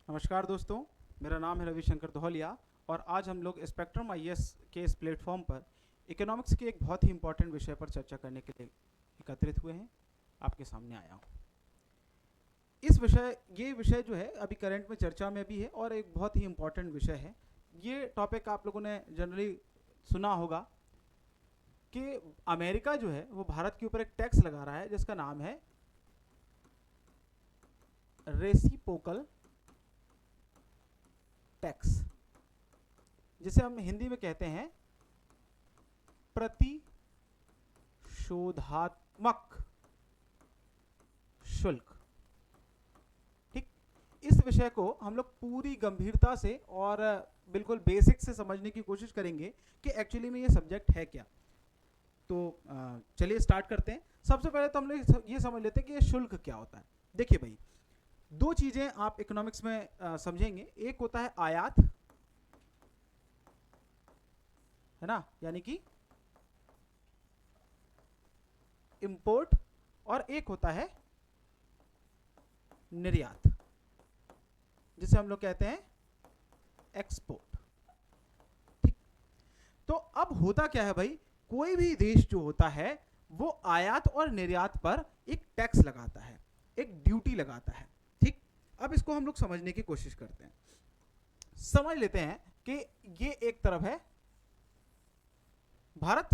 नमस्कार दोस्तों, मेरा नाम है रविशंकर धौलिया और आज हम लोग स्पेक्ट्रम आईएएस के इस प्लेटफॉर्म पर इकोनॉमिक्स के एक बहुत ही इम्पोर्टेंट विषय पर चर्चा करने के लिए एकत्रित हुए हैं। आपके सामने आया हूँ। ये विषय जो है अभी करंट में चर्चा में भी है और एक बहुत ही इम्पोर्टेंट विषय है। ये टॉपिक आप लोगों ने जनरली सुना होगा कि अमेरिका जो है वो भारत के ऊपर एक टैक्स लगा रहा है जिसका नाम है रेसिप्रोकल टैक्स, जिसे हम हिंदी में कहते हैं प्रतिशोधात्मक शुल्क। ठीक, इस विषय को हम लोग पूरी गंभीरता से और बिल्कुल बेसिक से समझने की कोशिश करेंगे कि एक्चुअली में ये सब्जेक्ट है क्या। तो चलिए स्टार्ट करते हैं। सबसे पहले तो हम लोग ये समझ लेते हैं कि ये शुल्क क्या होता है। देखिए भाई, दो चीजें आप इकोनॉमिक्स में समझेंगे। एक होता है आयात, है ना, यानी कि इंपोर्ट, और एक होता है निर्यात, जिसे हम लोग कहते हैं एक्सपोर्ट। ठीक, तो अब होता क्या है भाई, कोई भी देश जो होता है वो आयात और निर्यात पर एक टैक्स लगाता है, एक ड्यूटी लगाता है। ठीक, अब इसको हम लोग समझने की कोशिश करते हैं। समझ लेते हैं कि ये एक तरफ है भारत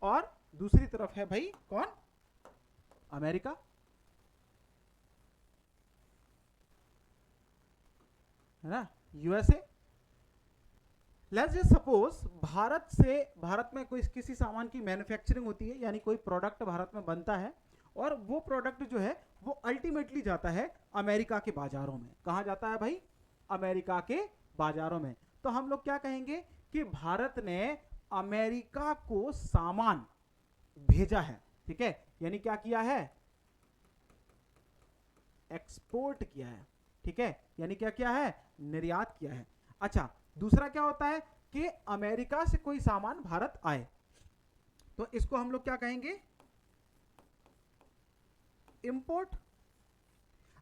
और दूसरी तरफ है भाई कौन, अमेरिका। है ना, USA. Let's just suppose Bharat में कोई किसी सामान की मैन्युफैक्चरिंग होती है, यानी कोई प्रोडक्ट भारत में बनता है और वो प्रोडक्ट जो है वो अल्टीमेटली जाता है अमेरिका के बाजारों में। कहाँ जाता है भाई, अमेरिका के बाजारों में। तो हम लोग क्या कहेंगे कि भारत ने अमेरिका को सामान भेजा है। ठीक है, यानी क्या किया है, एक्सपोर्ट किया है। ठीक है, यानी क्या किया है, निर्यात किया है। अच्छा, दूसरा क्या होता है कि अमेरिका से कोई सामान भारत आए तो इसको हम लोग क्या कहेंगे, इंपोर्ट।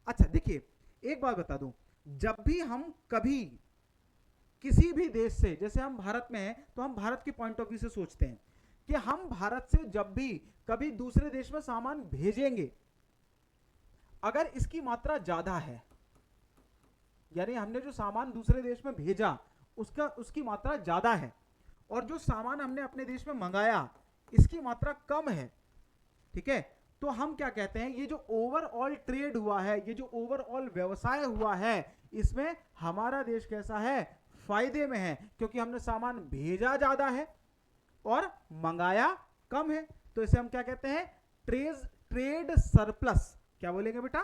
अच्छा देखिए, एक बात बता दूं, जब भी हम कभी किसी भी देश से, जैसे हम भारत में हैं तो हम भारत के पॉइंट ऑफ व्यू से सोचते हैं कि हम भारत से जब भी कभी दूसरे देश में सामान भेजेंगे, अगर इसकी मात्रा ज्यादा है, यानी हमने जो सामान दूसरे देश में भेजा उसकी मात्रा ज्यादा है, और जो सामान हमने अपने देश में मंगाया इसकी मात्रा कम है, ठीक है, तो हम क्या कहते हैं, ये जो ओवरऑल ट्रेड हुआ है, ये जो ओवरऑल व्यवसाय हुआ है, इसमें हमारा देश कैसा है, फायदे में है, क्योंकि हमने सामान भेजा ज्यादा है और मंगाया कम है। तो इसे हम क्या कहते हैं, ट्रेड सरप्लस। क्या बोलेंगे बेटा,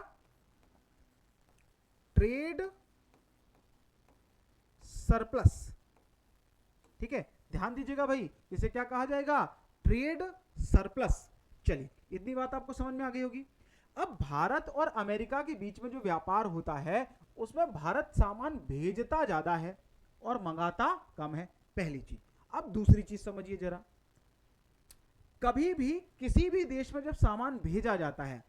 ट्रेड सरप्लस। ठीक है, ध्यान दीजिएगा भाई, इसे क्या कहा जाएगा, ट्रेड सरप्लस। चलिए, इतनी बात आपको समझ में आ गई होगी। अब भारत और अमेरिका के बीच में जो व्यापार होता है उसमें भारत सामान भेजता ज्यादा है और मंगाता कम है, पहली चीज। अब दूसरी चीज समझिए जरा, कभी भी किसी भी देश में जब सामान भेजा जाता है,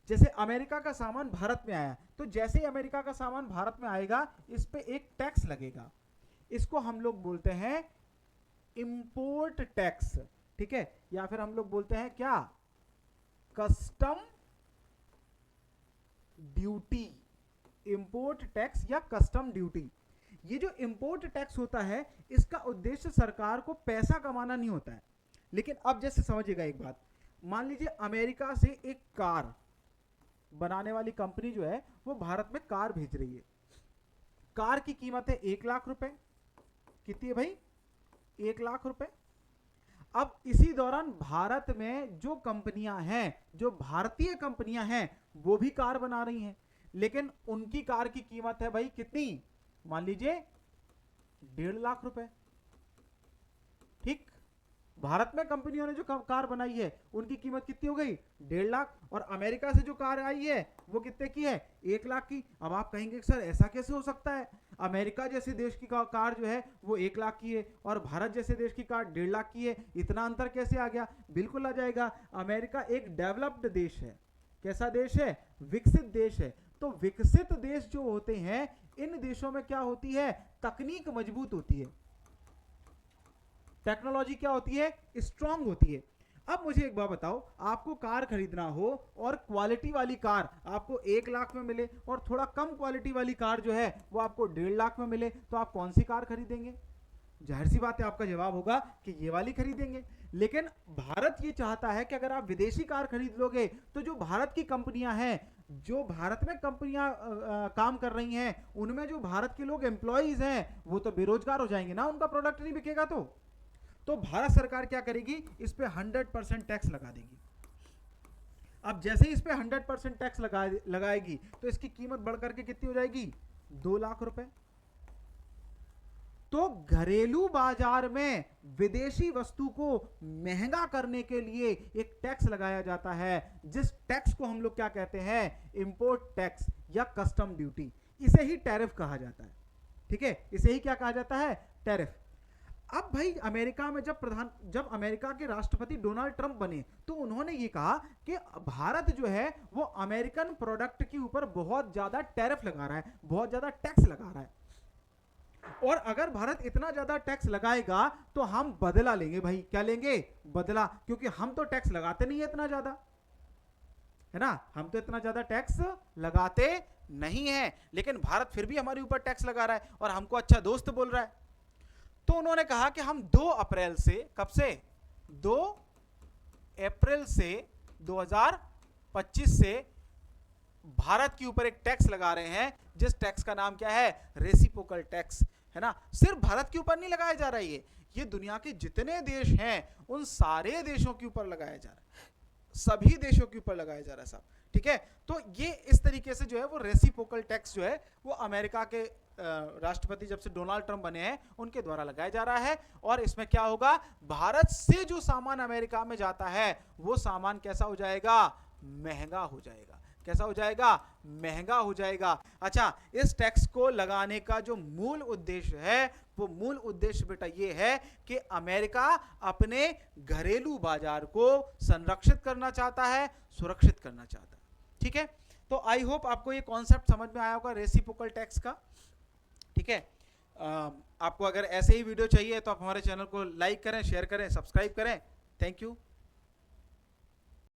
जैसे अमेरिका का सामान भारत में आया, तो जैसे ही अमेरिका का सामान भारत में आएगा इस पे एक टैक्स लगेगा, इसको हम लोग बोलते हैं इंपोर्ट टैक्स। ठीक है, या फिर हम लोग बोलते हैं क्या, कस्टम ड्यूटी, इंपोर्ट टैक्स या कस्टम ड्यूटी। ये जो इंपोर्ट टैक्स होता है इसका उद्देश्य सरकार को पैसा कमाना नहीं होता है। लेकिन अब जैसे समझिएगा एक बात, मान लीजिए अमेरिका से एक कार बनाने वाली कंपनी जो है वो भारत में कार भेज रही है। कार की कीमत है 1 लाख रुपए। कितनी है भाई, 1 लाख रुपए। अब इसी दौरान भारत में जो कंपनियां हैं, जो भारतीय कंपनियां हैं, वो भी कार बना रही हैं, लेकिन उनकी कार की कीमत है भाई कितनी, मान लीजिए 1.5 लाख रुपए। ठीक, भारत में कंपनियों ने जो कार बनाई है उनकी कीमत कितनी हो गई, 1.5 लाख, और अमेरिका से जो कार आई है वो कितने की है, 1 लाख की। अब आप कहेंगे सर ऐसा कैसे हो सकता है, अमेरिका जैसे देश की कार जो है वो 1 लाख की है और भारत जैसे देश की कार 1.5 लाख की है, इतना अंतर कैसे आ गया। बिल्कुल आ जाएगा, अमेरिका एक डेवलप्ड देश है, कैसा देश है? विकसित देश है। तो विकसित देश जो होते हैं, इन देशों में क्या होती है? तकनीक मजबूत होती है, टेक्नोलॉजी क्या होती है? स्ट्रांग होती है। अब मुझे एक बात बताओ, आपको कार खरीदना हो और क्वालिटी वाली कार आपको 1 लाख में मिले और थोड़ा कम क्वालिटी वाली कार जो है वो आपको 1.5 लाख में मिले, तो आप कौन सी कार खरीदेंगे? जाहिर सी बात है आपका जवाब होगा कि ये वाली खरीदेंगे। लेकिन भारत ये चाहता है कि अगर आप विदेशी कार खरीद लोगे तो जो भारत की कंपनियां हैं, जो भारत में कंपनियां काम कर रही हैं, उनमें जो भारत के लोग एम्प्लॉइज हैं वो तो बेरोजगार हो जाएंगे ना, उनका प्रोडक्ट नहीं बिकेगा। तो भारत सरकार क्या करेगी? इस पे 100% टैक्स लगा देगी। अब जैसे ही इस पे 100% टैक्स लगाएगी तो इसकी कीमत बढ़कर के कितनी हो जाएगी? 2 लाख रुपए। तो घरेलू बाजार में विदेशी वस्तु को महंगा करने के लिए एक टैक्स लगाया जाता है, जिस टैक्स को हम लोग क्या कहते हैं? इंपोर्ट टैक्स या कस्टम ड्यूटी। इसे ही टैरिफ कहा जाता है। ठीक है, इसे ही क्या कहा जाता है? टैरिफ। अब भाई अमेरिका में जब अमेरिका के राष्ट्रपति डोनाल्ड ट्रंप बने तो उन्होंने ये कहा कि भारत जो है वो अमेरिकन प्रोडक्ट के ऊपर बहुत ज्यादा टैरिफ लगा रहा है, बहुत ज्यादा टैक्स लगा रहा है, और अगर भारत इतना ज्यादा टैक्स लगाएगा तो हम बदला लेंगे। भाई क्या लेंगे? बदला, क्योंकि हम तो टैक्स लगाते नहीं है इतना ज्यादा, है ना, हम तो इतना ज्यादा टैक्स लगाते नहीं है, लेकिन भारत फिर भी हमारे ऊपर टैक्स लगा रहा है और हमको अच्छा दोस्त बोल रहा है। तो उन्होंने कहा कि हम 2 अप्रैल से, कब से? 2 अप्रैल से 2025 से भारत के ऊपर एक टैक्स लगा रहे हैं, जिस टैक्स का नाम क्या है? रेसिप्रोकल टैक्स, है ना। सिर्फ भारत के ऊपर नहीं लगाया जा रहा है, ये दुनिया के जितने देश हैं उन सारे देशों के ऊपर लगाया जा रहा है, सभी देशों के ऊपर लगाया जा रहा है साहब। ठीक है, तो ये इस तरीके से जो है वो रेसिप्रोकल टैक्स जो है वो अमेरिका के राष्ट्रपति जब से डोनाल्ड ट्रंप बने हैं उनके द्वारा लगाया जा रहा है। और इसमें क्या होगा? भारत से जो सामान अमेरिका में जाता है वो सामान कैसा हो जाएगा? महंगा हो जाएगा। कैसा हो जाएगा? महंगा हो जाएगा। अच्छा, इस टैक्स को लगाने का जो मूल उद्देश्य है वो मूल उद्देश्य बेटा ये है कि अमेरिका अपने घरेलू बाजार को संरक्षित करना चाहता है, सुरक्षित करना चाहता है। ठीक है, तो आई होप आपको ये कॉन्सेप्ट समझ में आया होगा रेसिप्रोकल टैक्स का। ठीक है, आपको अगर ऐसे ही वीडियो चाहिए तो आप हमारे चैनल को लाइक करें, शेयर करें, सब्सक्राइब करें। Thank you.